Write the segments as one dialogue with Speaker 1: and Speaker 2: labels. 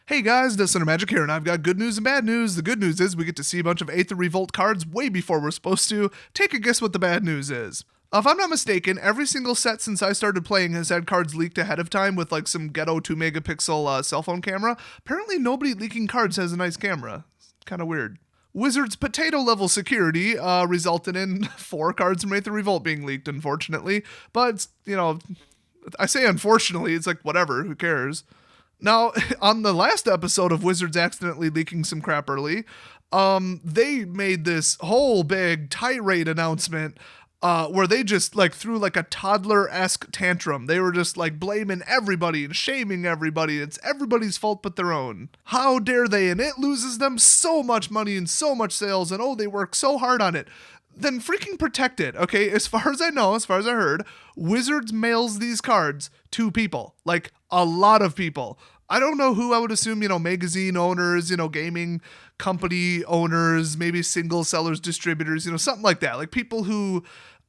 Speaker 1: Hey guys, Center Magic here, and I've got good news and bad news. The good news is we get to see a bunch of Aether Revolt cards way before we're supposed to. Take a guess what the bad news is. If I'm not mistaken, every single set since I started playing has had cards leaked ahead of time with like some ghetto 2 megapixel cell phone camera. Apparently nobody leaking cards has a nice camera. Kind of weird. Wizards potato level security resulted in 4 cards from Aether Revolt being leaked, unfortunately. But, I say unfortunately, it's like whatever, who cares? Now, on the last episode of Wizards accidentally leaking some crap early, they made this whole big tirade announcement where they just like threw like a toddler-esque tantrum. They were just like blaming everybody and shaming everybody. It's everybody's fault but their own. How dare they? And it loses them so much money and so much sales, and oh, they work so hard on it. Then freaking protect it, okay? As far as I know, as far as I heard, Wizards mails these cards to people. Like, a lot of people. I don't know who. I would assume, magazine owners, gaming company owners, maybe single sellers, distributors, something like that. Like, people who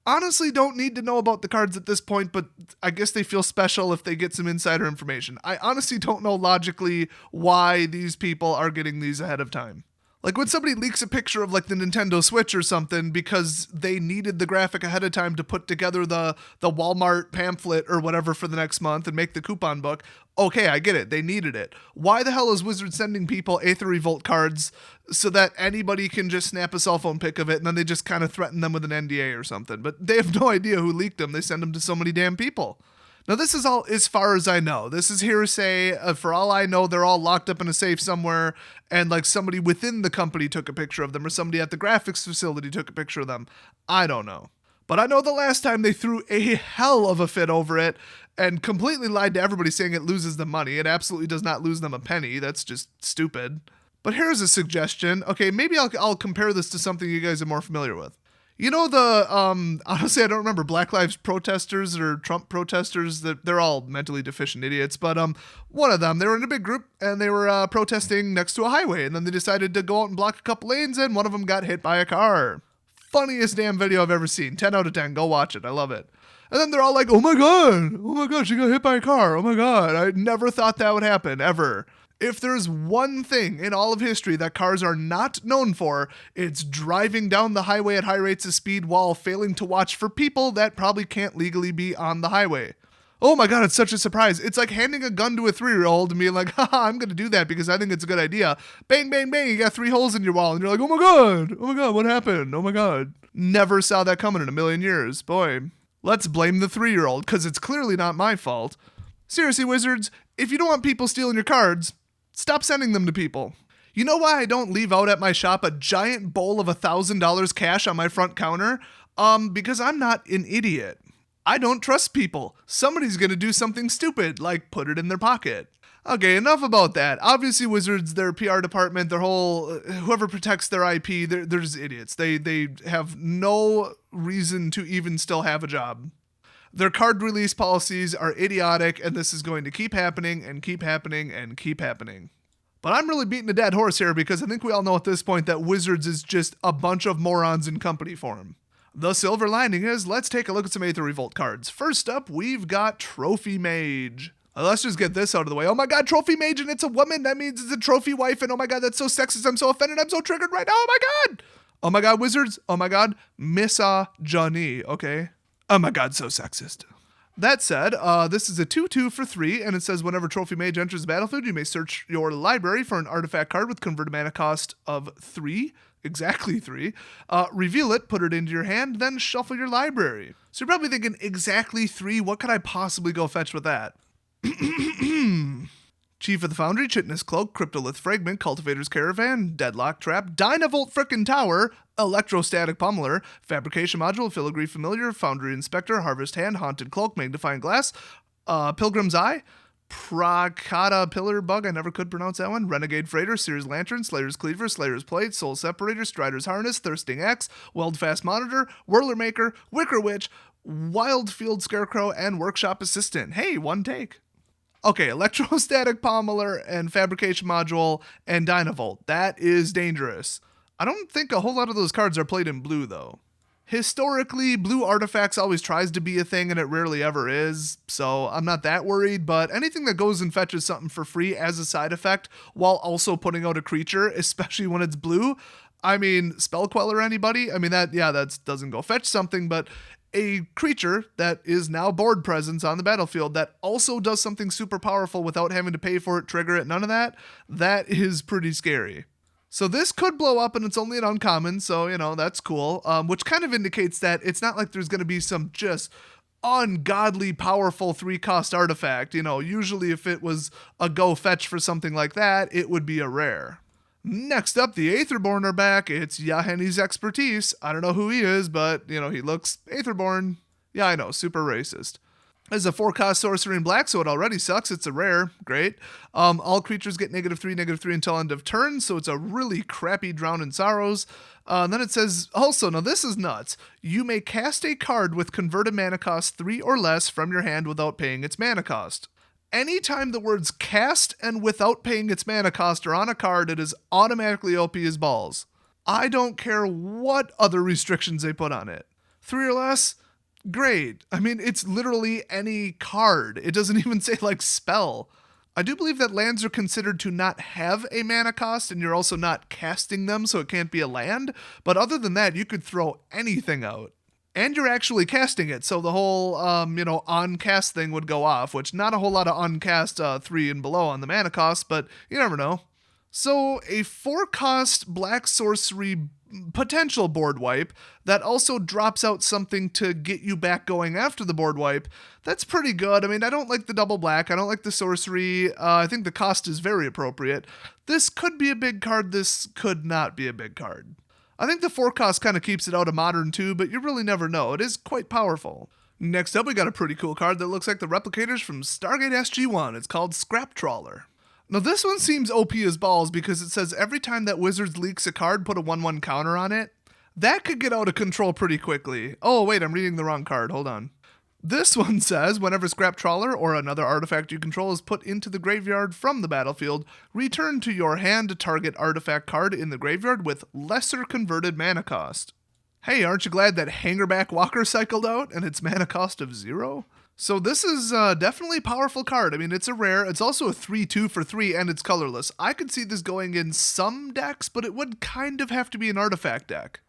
Speaker 1: honestly don't need to know about the cards at this point, but I guess they feel special if they get some insider information. I honestly don't know logically why these people are getting these ahead of time. Like when somebody leaks a picture of like the Nintendo Switch or something because they needed the graphic ahead of time to put together the Walmart pamphlet or whatever for the next month and make the coupon book. Okay, I get it. They needed it. Why the hell is Wizards sending people Aether Revolt cards so that anybody can just snap a cell phone pic of it and then they just kind of threaten them with an NDA or something? But they have no idea who leaked them. They send them to so many damn people. Now, this is all as far as I know. This is hearsay. For all I know, they're all locked up in a safe somewhere, and like somebody within the company took a picture of them, or somebody at the graphics facility took a picture of them. I don't know. But I know the last time they threw a hell of a fit over it and completely lied to everybody saying it loses them money. It absolutely does not lose them a penny. That's just stupid. But here's a suggestion. Okay, maybe I'll compare this to something you guys are more familiar with. You know honestly, I don't remember, Black Lives protesters or Trump protesters, they're all mentally deficient idiots, but one of them, they were in a big group and they were protesting next to a highway, and then they decided to go out and block a couple lanes, and one of them got hit by a car. Funniest damn video I've ever seen. 10 out of 10. Go watch it. I love it. And then they're all like, oh my god, she got hit by a car. Oh my god, I never thought that would happen, ever. If there's one thing in all of history that cars are not known for, it's driving down the highway at high rates of speed while failing to watch for people that probably can't legally be on the highway. Oh my god, it's such a surprise. It's like handing a gun to a 3-year-old and being like, haha, I'm going to do that because I think it's a good idea. Bang, bang, bang, you got 3 holes in your wall. And you're like, oh my god, what happened? Oh my god. Never saw that coming in a million years. Boy, let's blame the 3-year-old because it's clearly not my fault. Seriously, Wizards, if you don't want people stealing your cards, stop sending them to people. You know why I don't leave out at my shop a giant bowl of $1,000 cash on my front counter? Because I'm not an idiot. I don't trust people. Somebody's gonna do something stupid, like put it in their pocket. Okay, enough about that. Obviously, Wizards, their PR department, their whole, whoever protects their IP, they're just idiots. They have no reason to even still have a job. Their card release policies are idiotic, and this is going to keep happening and keep happening and keep happening. But I'm really beating a dead horse here because I think we all know at this point that Wizards is just a bunch of morons in company form. The silver lining is, let's take a look at some Aether Revolt cards. First up, we've got Trophy Mage. Let's just get this out of the way. Oh my god, Trophy Mage, and it's a woman. That means it's a trophy wife, and oh my god, that's so sexist. I'm so offended. I'm so triggered right now. Oh my god. Oh my god, Wizards. Oh my god, misogyny. Okay. Oh my god, so sexist. That said, this is a 2/2 for 3, and it says whenever Trophy Mage enters the battlefield, you may search your library for an artifact card with converted mana cost of 3, exactly 3. Reveal it, put it into your hand, then shuffle your library. So you're probably thinking, exactly 3, what could I possibly go fetch with that? Chief of the Foundry, Chitinous Cloak, Cryptolith Fragment, Cultivator's Caravan, Deadlock Trap, Dynavolt Frickin' Tower, Electrostatic Pummeler, Fabrication Module, Filigree Familiar, Foundry Inspector, Harvest Hand, Haunted Cloak, Magnifying Glass, Pilgrim's Eye, Prakata Pillar Bug, I never could pronounce that one, Renegade Freighter, Seer's Lantern, Slayer's Cleaver, Slayer's Plate, Soul Separator, Strider's Harness, Thirsting Axe, Weldfast Monitor, Whirler Maker, Wicker Witch, Wildfield Scarecrow, and Workshop Assistant. Hey, one take. Okay, Electrostatic Pummeler and Fabrication Module and Dynavolt. That is dangerous. I don't think a whole lot of those cards are played in blue, though. Historically, blue artifacts always tries to be a thing and it rarely ever is, so I'm not that worried, but anything that goes and fetches something for free as a side effect while also putting out a creature, especially when it's blue, I mean, Spell Queller anybody? I mean, that doesn't go fetch something, but a creature that is now board presence on the battlefield that also does something super powerful without having to pay for it, trigger it, none of that, that is pretty scary. So this could blow up and it's only an uncommon, so, that's cool, which kind of indicates that it's not like there's going to be some just ungodly powerful 3-cost artifact. Usually if it was a go fetch for something like that, it would be a rare. Next up, the Aetherborn are back. It's Yahenni's Expertise. I don't know who he is, but, he looks Aetherborn. Yeah, I know, super racist. As a 4-cost sorcery in black, so it already sucks. It's a rare. Great. All creatures get -3/-3 until end of turn, so it's a really crappy Drown in Sorrows. And then it says, also, now this is nuts. You may cast a card with converted mana cost 3 or less from your hand without paying its mana cost. Anytime the words cast and without paying its mana cost are on a card, it is automatically OP as balls. I don't care what other restrictions they put on it. 3 or less? Great. I mean, it's literally any card. It doesn't even say spell. I do believe that lands are considered to not have a mana cost and you're also not casting them, so it can't be a land. But other than that, you could throw anything out. And you're actually casting it, so the whole, on-cast thing would go off, which not a whole lot of on-cast 3 and below on the mana cost, but you never know. So a 4-cost black sorcery potential board wipe that also drops out something to get you back going after the board wipe, that's pretty good. I mean, I don't like the double black, I don't like the sorcery, I think the cost is very appropriate. This could be a big card, this could not be a big card. I think the 4-cost kind of keeps it out of Modern too, but you really never know. It is quite powerful. Next up, we got a pretty cool card that looks like the replicators from Stargate SG-1. It's called Scrap Trawler. Now this one seems OP as balls because it says every time that Wizards leaks a card, put a 1/1 counter on it. That could get out of control pretty quickly. Oh wait, I'm reading the wrong card, hold on. This one says, whenever Scrap Trawler or another artifact you control is put into the graveyard from the battlefield, return to your hand a target artifact card in the graveyard with lesser converted mana cost. Hey, aren't you glad that Hangerback Walker cycled out and its mana cost of 0? So this is definitely a powerful card. I mean, it's a rare. It's also a 3/2 for 3 and it's colorless. I could see this going in some decks, but it would kind of have to be an artifact deck.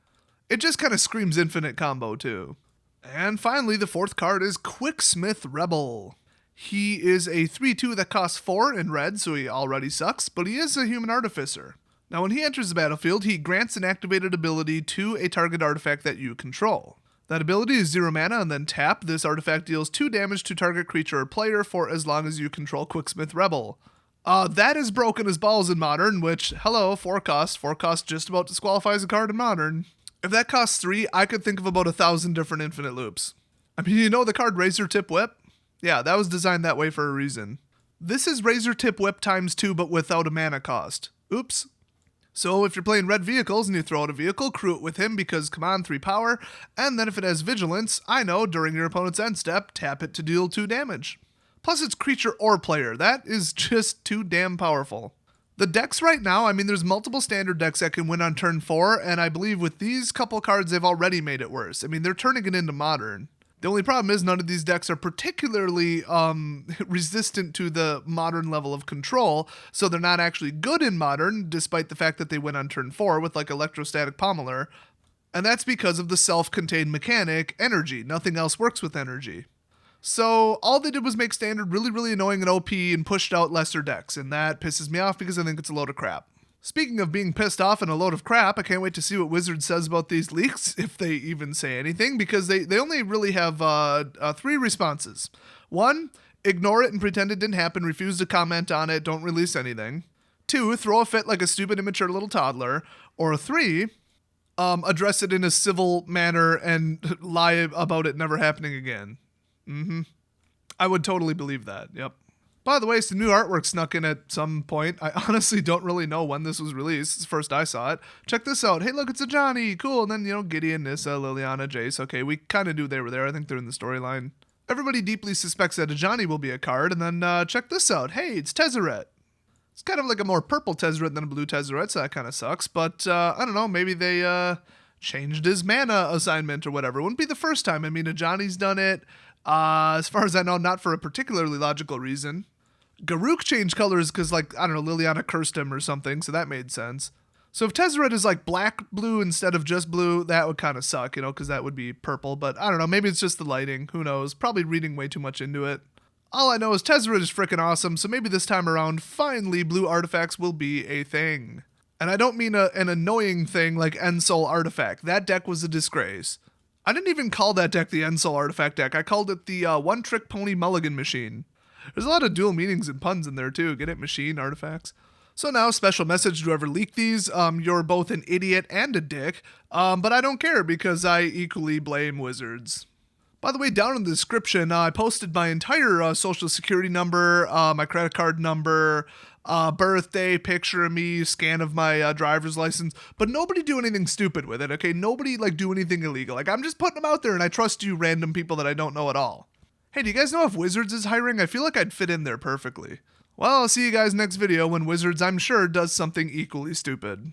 Speaker 1: It just kind of screams infinite combo too. And finally, the 4th card is Quicksmith Rebel. He is a 3/2 that costs 4 in red, so he already sucks, but he is a human artificer. Now when he enters the battlefield, he grants an activated ability to a target artifact that you control. That ability is 0 mana, and then tap. This artifact deals 2 damage to target creature or player for as long as you control Quicksmith Rebel. That is broken as balls in Modern, which, hello, 4-cost. 4-cost just about disqualifies a card in Modern. If that costs 3, I could think of about 1,000 different infinite loops. I mean, the card Razor Tip Whip? Yeah, that was designed that way for a reason. This is Razor Tip Whip times 2, but without a mana cost. Oops. So if you're playing red vehicles and you throw out a vehicle, crew it with him because come on, 3 power, and then if it has Vigilance, I know, during your opponent's end step, tap it to deal 2 damage. Plus it's creature or player. That is just too damn powerful. The decks right now, I mean, there's multiple standard decks that can win on turn 4, and I believe with these couple cards, they've already made it worse. I mean, they're turning it into Modern. The only problem is none of these decks are particularly resistant to the Modern level of control, so they're not actually good in Modern, despite the fact that they win on turn 4 with Electrostatic Pommeler, and that's because of the self-contained mechanic, Energy. Nothing else works with Energy. So all they did was make Standard really, really annoying and OP and pushed out lesser decks, and that pisses me off because I think it's a load of crap. Speaking of being pissed off and a load of crap, I can't wait to see what Wizards says about these leaks, if they even say anything, because they only really have 3 responses. 1, ignore it and pretend it didn't happen, refuse to comment on it, don't release anything. 2, throw a fit like a stupid, immature little toddler. Or 3, address it in a civil manner and lie about it never happening again. I would totally believe that, yep. By the way, some new artwork snuck in at some point. I honestly don't really know when this was released. It's the first I saw it. Check this out. Hey, look, it's a Johnny. Cool. And then, Gideon, Nissa, Liliana, Jace. Okay, we kind of knew they were there. I think they're in the storyline. Everybody deeply suspects that a Johnny will be a card. And then check this out. Hey, it's Tezzeret. It's kind of like a more purple Tezzeret than a blue Tezzeret, so that kind of sucks. But I don't know. Maybe they changed his mana assignment or whatever. Wouldn't be the first time. I mean, Ajani's done it. As far as I know, not for a particularly logical reason. Garruk changed colors because, like, I don't know, Liliana cursed him or something, so that made sense. So if Tezzeret is like black-blue instead of just blue, that would kind of suck, you know, because that would be purple. But I don't know, maybe it's just the lighting. Who knows? Probably reading way too much into it. All I know is Tezzeret is freaking awesome, so maybe this time around, finally, blue artifacts will be a thing. And I don't mean an annoying thing like Ensoul Artifact. That deck was a disgrace. I didn't even call that deck the Ensoul Artifact deck. I called it the One-Trick Pony Mulligan Machine. There's a lot of dual meanings and puns in there too. Get it? Machine, artifacts. So now, special message to whoever leaked these. You're both an idiot and a dick, but I don't care because I equally blame Wizards. By the way, down in the description, I posted my entire social security number, my credit card number, birthday, picture of me, scan of my driver's license, but nobody do anything stupid with it, okay? Nobody, like, do anything illegal. Like, I'm just putting them out there, and I trust you random people that I don't know at all. Hey, do you guys know if Wizards is hiring? I feel like I'd fit in there perfectly. Well, I'll see you guys next video when Wizards, I'm sure, does something equally stupid.